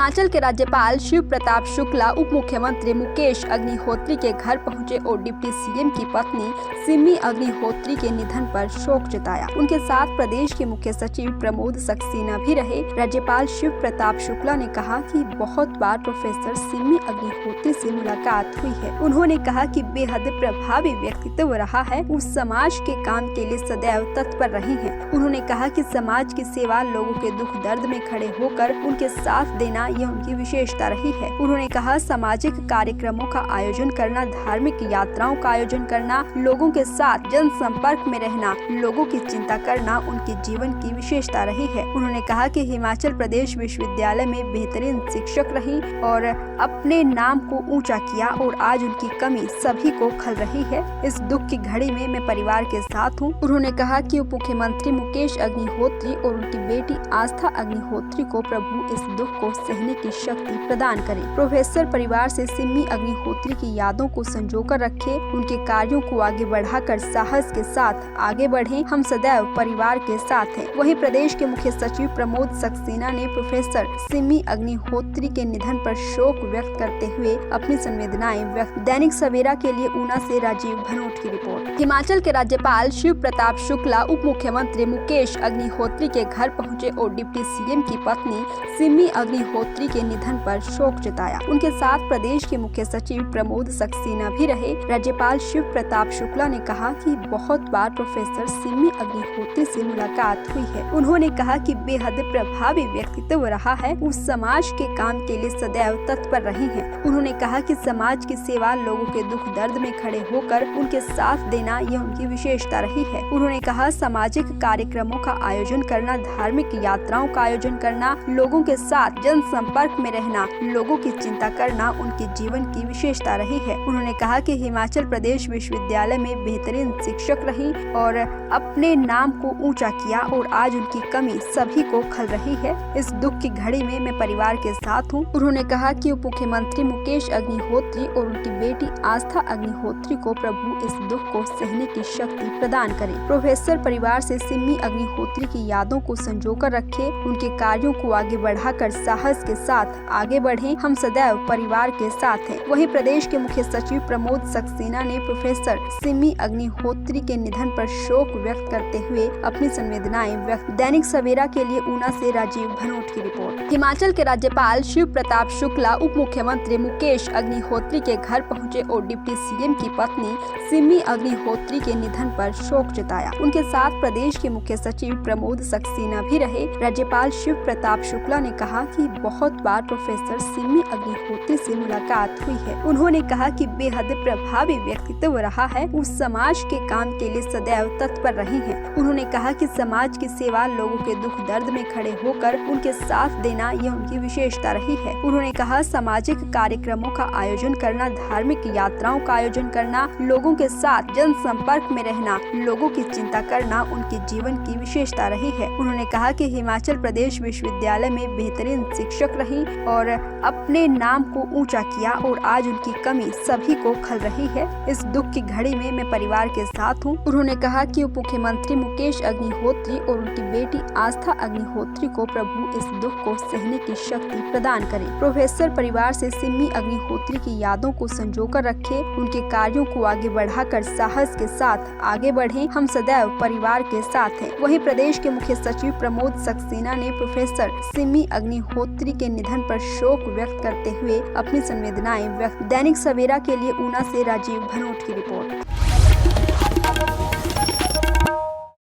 हिमाचल के राज्यपाल शिव प्रताप शुक्ला उप मुख्यमंत्री मुकेश अग्निहोत्री के घर पहुंचे और डिप्टी सीएम की पत्नी सिमी अग्निहोत्री के निधन पर शोक जताया। उनके साथ प्रदेश के मुख्य सचिव प्रमोद सक्सेना भी रहे। राज्यपाल शिव प्रताप शुक्ला ने कहा कि बहुत बार प्रोफेसर सिमी अग्निहोत्री से मुलाकात हुई है। उन्होंने कहा कि बेहद प्रभावी व्यक्तित्व रहा है। वो समाज के काम के लिए सदैव तत्पर रही हैं। उन्होंने कहा कि समाज की सेवा, लोगों के दुख दर्द में खड़े होकर उनके साथ देना, यह उनकी विशेषता रही है। उन्होंने कहा सामाजिक कार्यक्रमों का आयोजन करना, धार्मिक यात्राओं का आयोजन करना, लोगों के साथ जनसंपर्क में रहना, लोगों की चिंता करना उनके जीवन की विशेषता रही है। उन्होंने कहा कि हिमाचल प्रदेश विश्वविद्यालय में बेहतरीन शिक्षक रही और अपने नाम को ऊंचा किया और आज उनकी कमी सभी को खल रही है। इस दुख की घड़ी में मैं परिवार के साथ हूँ। उन्होंने कहा कि उप मुख्यमंत्री मुकेश अग्निहोत्री और उनकी बेटी आस्था अग्निहोत्री को प्रभु इस दुख को सहने की शक्ति प्रदान करे। प्रोफेसर परिवार से सिमी अग्निहोत्री की यादों को संजोकर रखे, उनके कार्यों को आगे बढ़ाकर साहस के साथ आगे बढ़े। हम सदैव परिवार के साथ हैं। वहीं प्रदेश के मुख्य सचिव प्रमोद सक्सेना ने प्रोफेसर सिमी अग्निहोत्री के निधन पर शोक व्यक्त करते हुए अपनी संवेदनाएं व्यक्त। दैनिक सवेरा के लिए ऊना से राजीव भनोट की रिपोर्ट। हिमाचल के राज्यपाल शिव प्रताप शुक्ला उप मुख्यमंत्री मुकेश अग्निहोत्री के घर पहुंचे और डिप्टी सीएम की पत्नी सिमी अग्निहोत्री के निधन पर शोक जताया। उनके साथ प्रदेश के मुख्य सचिव प्रमोद सक्सेना भी रहे। राज्यपाल शिव प्रताप शुक्ला ने कहा कि बहुत बार प्रोफेसर सिमी अग्निहोत्री से मुलाकात हुई है। उन्होंने कहा कि बेहद प्रभावी व्यक्तित्व रहा है। वो समाज के काम के लिए सदैव तत्पर रही हैं। उन्होंने कहा कि समाज की सेवा, लोगों के दुख दर्द में खड़े होकर उनके साथ देना, यह उनकी विशेषता रही है। उन्होंने कहा सामाजिक कार्यक्रमों का आयोजन करना, धार्मिक यात्राओं का आयोजन करना, लोगों के साथ जनसंपर्क में रहना, लोगों की चिंता करना उनके जीवन की विशेषता रही है। उन्होंने कहा कि हिमाचल प्रदेश विश्वविद्यालय में बेहतरीन शिक्षक रही और अपने नाम को ऊंचा किया और आज उनकी कमी सभी को खल रही है। इस दुख की घड़ी में मैं परिवार के साथ हूँ। उन्होंने कहा कि उप मुख्यमंत्री मुकेश अग्निहोत्री और उनकी बेटी आस्था अग्निहोत्री को प्रभु इस दुख को सहने की शक्ति प्रदान करे। प्रोफेसर परिवार से सिमी अग्निहोत्री की यादों को संजोकर रखे, उनके कार्यों को आगे बढ़ाकर साहस के साथ आगे बढ़े। हम सदैव परिवार के साथ हैं। वहीं प्रदेश के मुख्य सचिव प्रमोद सक्सेना ने प्रोफेसर सिमी अग्निहोत्री के निधन पर शोक व्यक्त करते हुए अपनी संवेदनाएं व्यक्त। दैनिक सवेरा के लिए ऊना से राजीव भनोट की रिपोर्ट। हिमाचल के राज्यपाल शिव प्रताप शुक्ला उप मुख्यमंत्री मुकेश अग्निहोत्री के घर पहुंचे और डिप्टी सीएम की पत्नी सिमी अग्निहोत्री के निधन पर शोक जताया। उनके साथ प्रदेश के मुख्य सचिव प्रमोद सक्सेना भी रहे। राज्यपाल शिव प्रताप शुक्ला ने कहा कि बहुत बार प्रोफेसर सिमी अग्निहोत्री से मुलाकात हुई है। उन्होंने कहा कि बेहद प्रभावी व्यक्तित्व रहा है। वो समाज के काम के लिए सदैव तत्पर रही हैं। उन्होंने कहा कि समाज की सेवा, लोगों के दुख दर्द में खड़े होकर उनके साथ देना, यह उनकी विशेषता रही है। उन्होंने कहा सामाजिक कार्यक्रमों का आयोजन करना, धार्मिक यात्राओं का आयोजन करना, लोगों के साथ जनसंपर्क में रहना, लोगों की चिंता करना उनके जीवन की विशेषता रही है। उन्होंने कहा कि हिमाचल प्रदेश विश्वविद्यालय में बेहतरीन शिक्षक रही और अपने नाम को ऊंचा किया और आज उनकी कमी सभी को खल रही है। इस दुख की घड़ी में मैं परिवार के साथ हूँ। उन्होंने कहा कि उप मुख्यमंत्री मुकेश अग्निहोत्री और उनकी बेटी आस्था अग्निहोत्री को प्रभु इस दुख को सहने की शक्ति प्रदान करे। प्रोफेसर परिवार से सिमी अग्निहोत्री की यादों को संजोकर रखे, उनके कार्यों को आगे बढ़ाकर साहस के साथ आगे बढ़े। हम सदैव परिवार के साथ हैं। वहीं प्रदेश के मुख्य सचिव प्रमोद सक्सेना ने प्रोफेसर सिमी अग्निहोत्री के निधन पर शोक व्यक्त करते हुए अपनी संवेदनाएं व्यक्त। दैनिक सवेरा के लिए ऊना से राजीव भनोट की रिपोर्ट।